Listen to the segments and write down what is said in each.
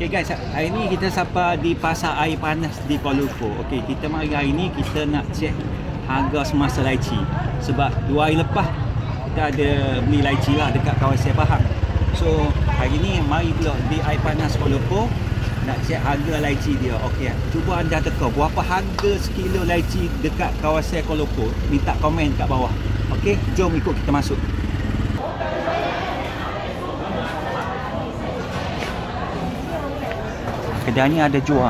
Okay guys, hari ni kita sampai di pasar air panas di Kuala Lumpur. Okay, kita mari hari ni kita nak check harga semasa laici. Sebab 2 hari lepas kita ada beli laici lah dekat kawasan Pahang. So hari ni mari pula di air panas Kuala Lumpur nak check harga laici dia. Okay, cuba anda teka berapa harga sekilo laici dekat kawasan Kuala Lumpur. Minta komen kat bawah. Okay, jom ikut kita masuk. Kedai ni ada jual.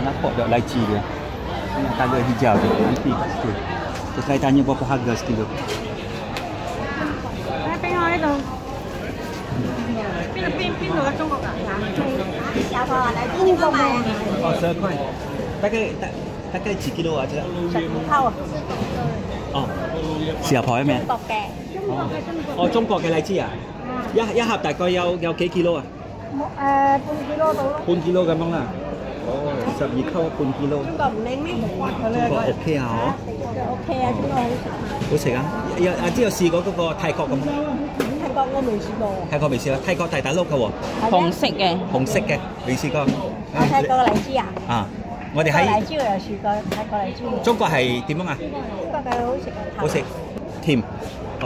Nampak tak laici dia? Ini color hijau tu. Nanti kat situ. So saya tanya berapa harga sekilo. Oh, 12块。大概几 kilo 啊？这个10套啊。哦，小牌咩？中國嘅。哦，中國嘅荔枝啊？一盒大概有幾 kilo 啊？半 kilo 到咯。半 kilo 咁樣啦。哦，12扣半 kilo。中國唔靚咩？中國 OK 啊，嗬。OK 啊，中國好食。好食啊！有試過嗰個泰國咁。泰國我未試過。泰國未試過，泰國大陸嘅喎。紅色嘅。紅色嘅，未試過。泰國嘅荔枝啊？啊，我哋喺荔枝我又試過，泰國荔枝。中國係點樣啊？中國嘅好食啊。好食，甜，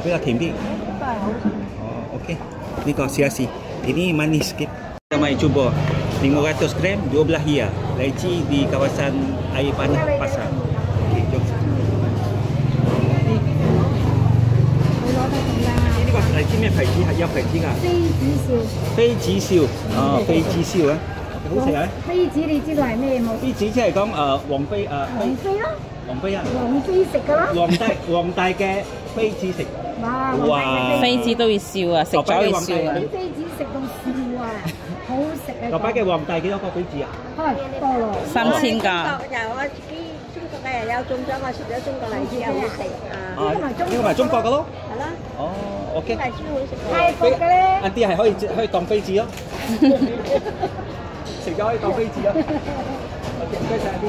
比較甜啲。都係好食。Oh, okey. Ni kau siasi. Ini manis sikit. Kita mari cuba. 500 gram, 12 hia. Laici di kawasan air panas pasar. Okey, jom. Ini kau laici咩牌子？有牌子㗎？飛子笑。哦，飛子笑啊！好食啊！飛子你知道係咩冇？飛子即係講黃飛黃飛啦。黃飛啊！黃飛食㗎啦。黃大嘅飛子食。哇！飛子都要笑啊，食咗要笑啊！啲飛子食到笑啊，好食啊！落擺嘅黃大幾多個飛子啊？多咯3000㗎。有我自己中國嘅又有種咗，我食咗中國荔枝好食啊！呢個咪中國嘅咯？係啦。哦，OK。荔枝好食。泰國嘅咧？一啲係可以當飛子咯。食咗可以當飛子咯。OK，唔該曬啲。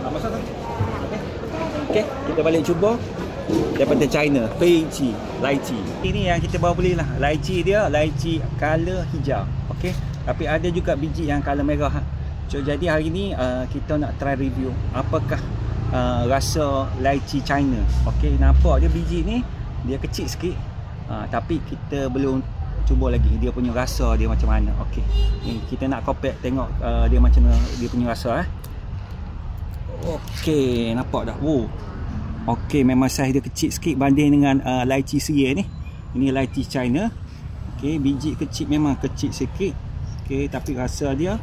Nama Okey, kita balik cuba daripada China, Feici, laici. Ini yang kita bawa belilah. Laici dia, laici color hijau. Okey, tapi ada juga biji yang color merah. So, jadi hari ni kita nak try review apakah rasa laici China. Okey, nampak dia biji ni dia kecil sikit. Tapi kita belum cuba lagi dia punya rasa dia macam mana. Okey. Ni kita nak compare tengok dia macam mana dia punya rasa Okey, nampak dah. Wow. Okey, memang saiz dia kecil sikit banding dengan laici seria ni. Ini laici China. Okey, biji kecil, memang kecil sikit. Okey, tapi rasa dia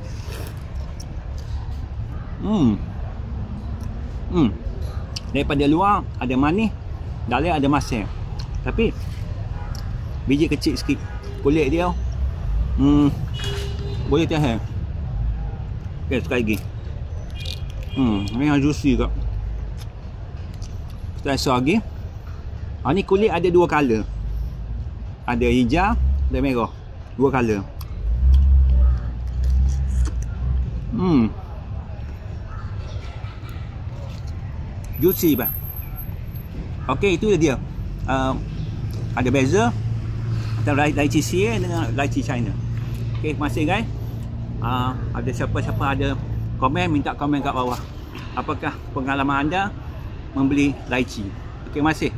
daripada luar ada manis, dalam ada masin. Tapi biji kecil sikit. Kulit dia boleh tahan. Okey, sekali lagi. Memang juicy kak. Kita rasa lagi. Ni kulit ada 2 color. Ada hijau dan merah. 2 color. Juicy bang. Okey, itu dia. Ada beza antara laici seria dengan laici China. Okey, terima kasih guys. Ada siapa-siapa ada komen, minta komen kat bawah. Apakah pengalaman anda membeli laici? Terima kasih.